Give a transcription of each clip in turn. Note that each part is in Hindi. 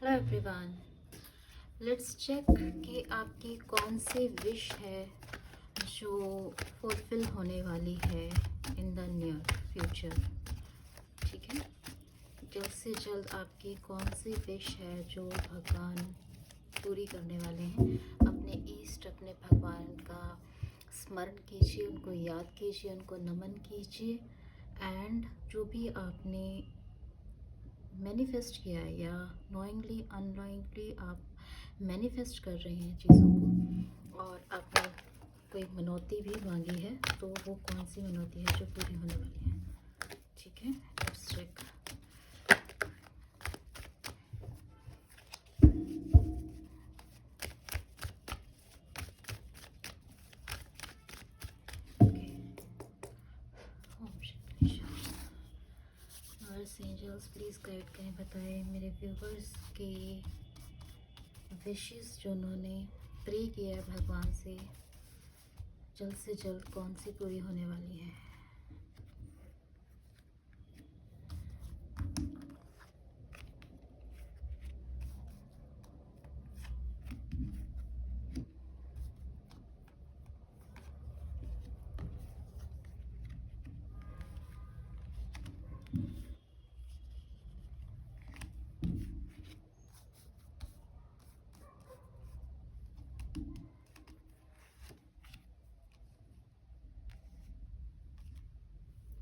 हेलो एवरीवन, लेट्स चेक कि आपकी कौन सी विश है जो फुलफिल होने वाली है इन द नियर फ्यूचर। ठीक है, जल्द से जल्द आपकी कौन सी विश है जो भगवान पूरी करने वाले हैं। अपने ईष्ट, अपने भगवान का स्मरण कीजिए, उनको याद कीजिए, उनको नमन कीजिए एंड जो भी आपने मैनिफेस्ट किया है या नोइंगली अननोइंगली आप मैनिफेस्ट कर रहे हैं चीज़ों को, और आपने कोई मनौती भी मांगी है तो वो कौन सी मनौती है जो पूरी होने वाली है। ठीक है, let's check. Angels please guide करें, बताएं मेरे व्यूवर्स के विशेस जो उन्होंने प्रे किया है भगवान से, जल्द से जल्द कौन सी पूरी होने वाली है।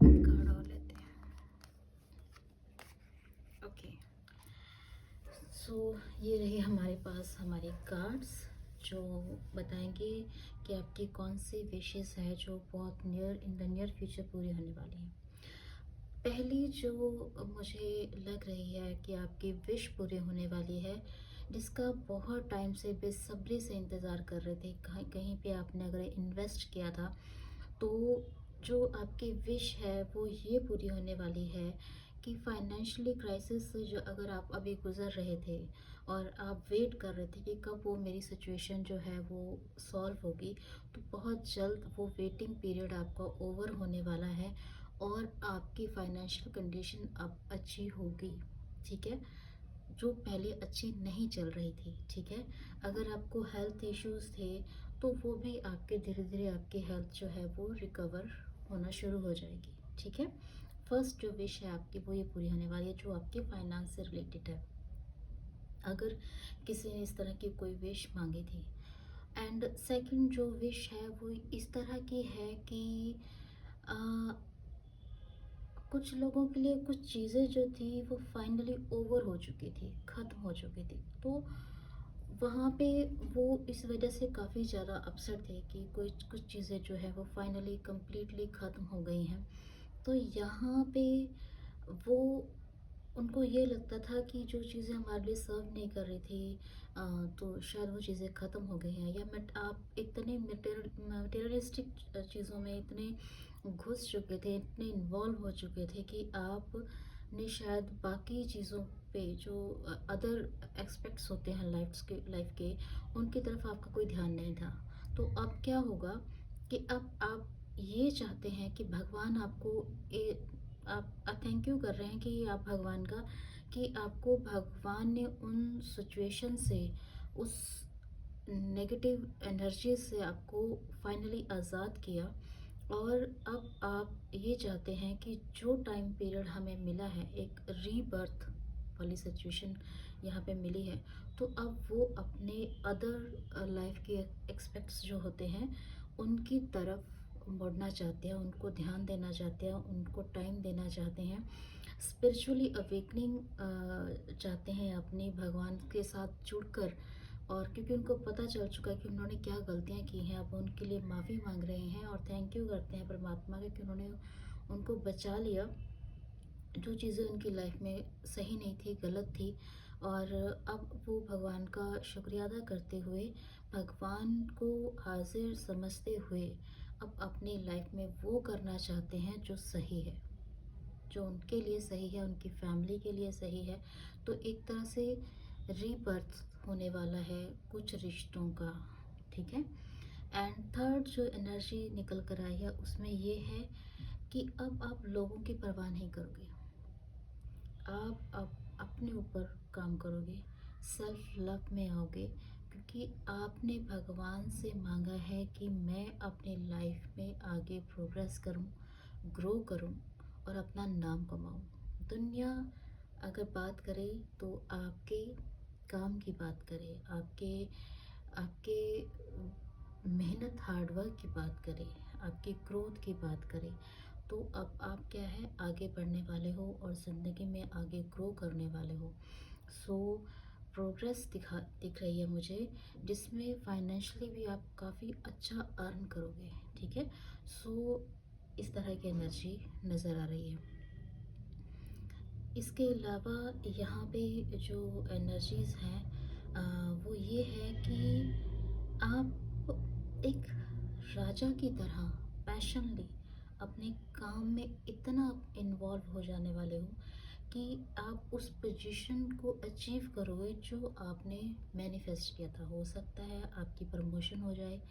कार्ड और लेते हैं। ओके, सो ये रही हमारे पास हमारे कार्ड्स जो बताएंगे कि आपकी कौन सी विशेस है जो बहुत इन द नियर फ्यूचर पूरी होने वाली है। पहली जो मुझे लग रही है कि आपकी विश पूरी होने वाली है, जिसका बहुत टाइम से बेसब्री से इंतज़ार कर रहे थे, कहीं कहीं पे आपने अगर इन्वेस्ट किया था तो जो आपकी विश है वो ये पूरी होने वाली है कि फाइनेंशियली क्राइसिस से जो अगर आप अभी गुज़र रहे थे और आप वेट कर रहे थे कि कब वो मेरी सिचुएशन जो है वो सॉल्व होगी, तो बहुत जल्द वो वेटिंग पीरियड आपका ओवर होने वाला है और आपकी फाइनेंशियल कंडीशन अब अच्छी होगी। ठीक है, जो पहले अच्छी नहीं चल रही थी। ठीक है, अगर आपको हेल्थ इश्यूज थे तो वो भी आपके धीरे धीरे आपकी हेल्थ जो है वो रिकवर होना शुरू हो जाएगी। ठीक है, फर्स्ट जो विश है आपकी वो ये पूरी होने वाली है जो आपके फाइनेंस से रिलेटेड है, अगर किसी ने इस तरह की कोई विश मांगी थी। एंड सेकंड जो विश है वो इस तरह की है कि आ, कुछ लोगों के लिए कुछ चीज़ें जो थी वो फाइनली ओवर हो चुकी थी, ख़त्म हो चुकी थी, तो वहाँ पे वो इस वजह से काफ़ी ज़्यादा अपसेट थे कि कुछ कुछ चीज़ें जो है वो फाइनली कम्प्लीटली ख़त्म हो गई हैं। तो यहाँ पे वो उनको ये लगता था कि जो चीज़ें हमारे लिए सर्व नहीं कर रही थी, तो शायद वो चीज़ें ख़त्म हो गई हैं, या आप इतने मटेरियलिस्टिक चीज़ों में इतने घुस चुके थे, इतने इन्वॉल्व हो चुके थे कि आपने शायद बाकी चीज़ों पे जो अदर एस्पेक्ट्स होते हैं लाइफ के उनकी तरफ आपका कोई ध्यान नहीं था। तो अब क्या होगा कि अब आप ये चाहते हैं कि भगवान आपको आप थैंक यू कर रहे हैं कि आप भगवान का, कि आपको भगवान ने उन सिचुएशन से, उस नेगेटिव एनर्जी से आपको फाइनली आज़ाद किया। और अब आप ये चाहते हैं कि जो टाइम पीरियड हमें मिला है, एक रीबर्थ वाली सिचुएशन यहाँ पे मिली है, तो अब वो अपने अदर लाइफ के एक्सपेक्ट्स जो होते हैं उनकी तरफ मुड़ना चाहते हैं, उनको ध्यान देना चाहते हैं, उनको टाइम देना चाहते हैं, स्पिरिचुअली अवेकनिंग चाहते हैं अपने भगवान के साथ जुड़कर। और क्योंकि उनको पता चल चुका है कि उन्होंने क्या गलतियाँ की हैं, अब उनके लिए माफ़ी मांग रहे हैं और थैंक यू करते हैं परमात्मा के कि उन्होंने उनको बचा लिया। जो चीज़ें उनकी लाइफ में सही नहीं थी, गलत थी, और अब वो भगवान का शुक्रिया अदा करते हुए, भगवान को हाजिर समझते हुए अब अपनी लाइफ में वो करना चाहते हैं जो सही है, जो उनके लिए सही है, उनकी फैमिली के लिए सही है। तो एक तरह से रीबर्थ होने वाला है कुछ रिश्तों का। ठीक है, एंड थर्ड जो एनर्जी निकल कर आई है उसमें ये है कि अब आप लोगों की परवाह नहीं करोगे, आप अब अपने ऊपर काम करोगे, सेल्फ लव में आओगे, क्योंकि आपने भगवान से मांगा है कि मैं अपने लाइफ में आगे प्रोग्रेस करूं, ग्रो करूं और अपना नाम कमाऊं। दुनिया अगर बात करे तो आपके काम की बात करे, आपके आपके मेहनत हार्डवर्क की बात करें, आपकी ग्रोथ की बात करें, तो अब आप क्या है आगे बढ़ने वाले हो और ज़िंदगी में आगे ग्रो करने वाले हो। सो प्रोग्रेस दिख रही है मुझे, जिसमें फाइनेंशियली भी आप काफ़ी अच्छा अर्न करोगे। ठीक है। सो इस तरह की एनर्जी नज़र आ रही है। इसके अलावा यहाँ पे जो एनर्जीज़ हैं, वो ये है कि आप एक राजा की तरह पैशनली अपने काम में इतना इन्वॉल्व हो जाने वाले हो कि आप उस पोजीशन को अचीव करोगे जो आपने मैनिफेस्ट किया था। हो सकता है आपकी प्रमोशन हो जाए,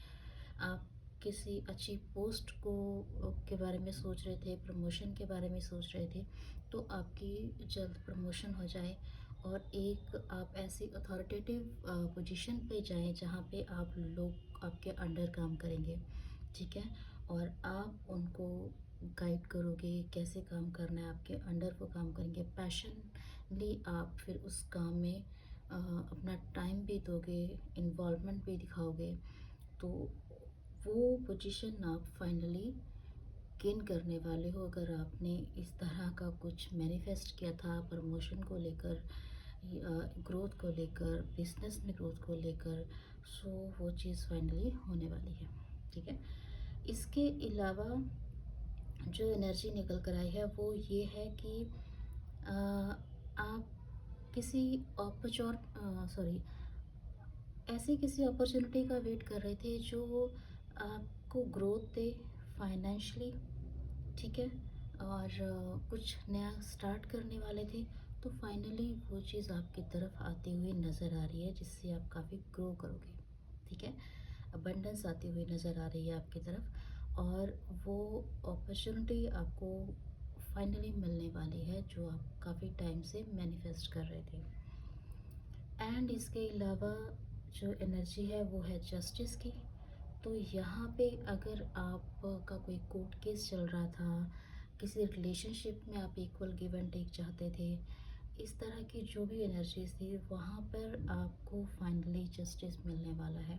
आप किसी अच्छी पोस्ट को के बारे में सोच रहे थे, प्रमोशन के बारे में सोच रहे थे, तो आपकी जल्द प्रमोशन हो जाए और एक आप ऐसी अथॉरिटेटिव पोजीशन पे जाएँ जहाँ पे आप लोग आपके अंडर काम करेंगे। ठीक है। और आप उनको गाइड करोगे, कैसे काम करना है, आपके अंडर वो काम करेंगे। पैशनली आप फिर उस काम में अपना टाइम भी दोगे, इन्वॉल्वमेंट भी दिखाओगे। तो वो पोजीशन आप फाइनली गेन करने वाले हो, अगर आपने इस तरह का कुछ मैनिफेस्ट किया था प्रमोशन को लेकर, ग्रोथ को लेकर, बिजनेस में ग्रोथ को लेकर। सो वो चीज़ फाइनली होने वाली है। ठीक है। इसके अलावा जो एनर्जी निकल कर आई है वो ये है कि अ, आप किसी सॉरी ऐसी किसी अपॉर्चुनिटी का वेट कर रहे थे जो आपको ग्रोथ दे फाइनेंशियली। ठीक है। और कुछ नया स्टार्ट करने वाले थे, तो फाइनली वो चीज़ आपकी तरफ आती हुई नज़र आ रही है, जिससे आप काफ़ी ग्रो करोगे। ठीक है। अबंडेंस आती हुई नज़र आ रही है आपकी तरफ, और वो अपॉर्चुनिटी आपको फाइनली मिलने वाली है जो आप काफ़ी टाइम से मैनिफेस्ट कर रहे थे। एंड इसके अलावा जो एनर्जी है वो है जस्टिस की। तो यहाँ पे अगर आपका कोई कोर्ट केस चल रहा था, किसी रिलेशनशिप में आप इक्वल गिव एंड टेक चाहते थे, इस तरह की जो भी एनर्जीज थी, वहाँ पर आपको फाइनली जस्टिस मिलने वाला है।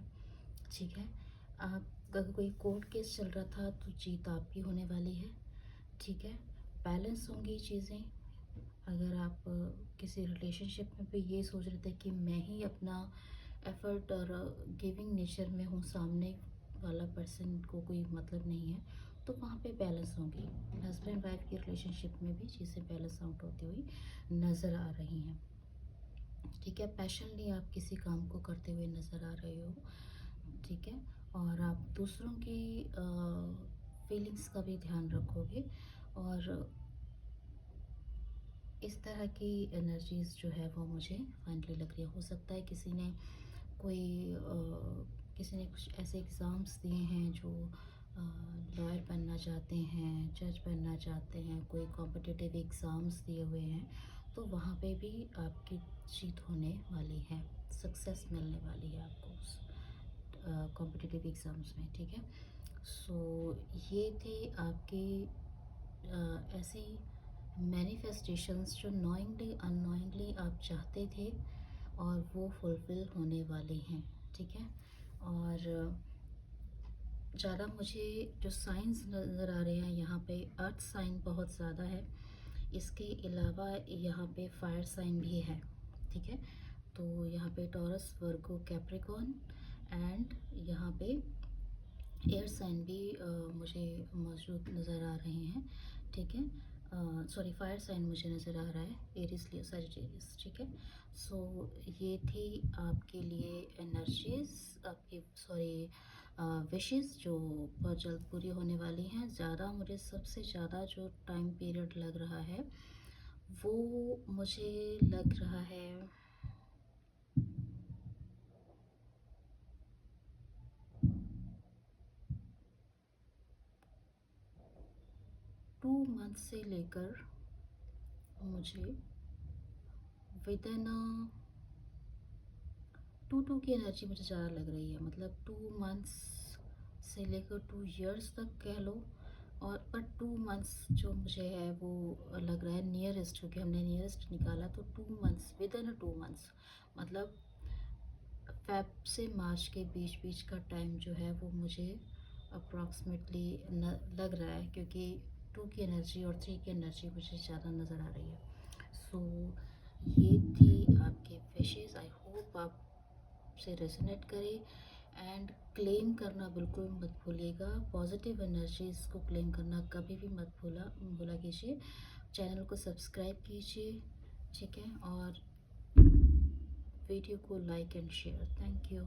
ठीक है। आप अगर कोई कोर्ट केस चल रहा था तो जीत आपकी होने वाली है। ठीक है। बैलेंस होंगी चीज़ें। अगर आप किसी रिलेशनशिप में भी ये सोच रहे थे कि मैं ही अपना एफर्ट और गिविंग नेचर में हूँ, सामने वाला पर्सन को कोई मतलब नहीं है, तो वहाँ पे बैलेंस होंगी। हस्बैंड वाइफ की रिलेशनशिप में भी चीज़ें बैलेंस आउट होती हुई नज़र आ रही हैं। ठीक है। पैशनली आप किसी काम को करते हुए नज़र आ रहे हो। ठीक है। और आप दूसरों की फीलिंग्स का भी ध्यान रखोगे, और इस तरह की एनर्जीज़ जो है वो मुझे फाइनली लग रही है। हो सकता है कोई किसी ने कुछ ऐसे एग्ज़ाम्स दिए हैं जो लॉयर बनना चाहते हैं, जज बनना चाहते हैं, कोई कॉम्पिटिटिव एग्ज़ाम्स दिए हुए हैं, तो वहाँ पे भी आपकी जीत होने वाली है, सक्सेस मिलने वाली है आपको उस कॉम्पिटिटिव एग्ज़ाम्स में। ठीक है। सो ये थे आपके ऐसी मैनिफेस्टेशंस जो नोइंगली अननोइंगली आप चाहते थे, और वो फुलफ़िल होने वाली हैं। ठीक है। और ज़्यादा मुझे जो साइंस नज़र आ रहे हैं यहाँ पे, अर्थ साइन बहुत ज़्यादा है। इसके अलावा यहाँ पे फायर साइन भी है। ठीक है। तो यहाँ पे टॉरस, वर्गो, कैप्रिकॉर्न, एंड यहाँ पे एयर साइन भी मुझे मौजूद नज़र आ रहे हैं। ठीक है। सॉरी, फायर साइन मुझे नज़र आ रहा है, एरिस, लियो, सजिटेरियस। ठीक है। सो ये थी आपके लिए एनर्जीज, आपकी सॉरी विशेस जो बहुत जल्द पूरी होने वाली हैं। ज़्यादा मुझे सबसे ज़्यादा जो टाइम पीरियड लग रहा है वो मुझे लग रहा है 2 मंथ से लेकर मुझे विद इन टू की एनर्जी मुझे ज़्यादा लग रही है, मतलब 2 मंथ्स से लेकर 2 इयर्स तक कह लो। और पर 2 मंथ्स जो मुझे है वो लग रहा है नियरेस्ट, क्योंकि हमने नियरेस्ट निकाला तो 2 मंथ्स, विद इन 2 मंथ्स, मतलब फेब से मार्च के बीच बीच का टाइम जो है वो मुझे अप्रॉक्सीमेटली लग रहा है, क्योंकि 2 की एनर्जी और 3 की एनर्जी मुझे ज़्यादा नज़र आ रही है। सो ये थी आपकी विशेज़, आई होप आपसे रेजोनेट करे। एंड क्लेम करना बिल्कुल मत भूलिएगा, पॉजिटिव एनर्जीज को क्लेम करना कभी भी मत भूला कीजिए। चैनल को सब्सक्राइब कीजिए, ठीक है, और वीडियो को like and share. Thank you.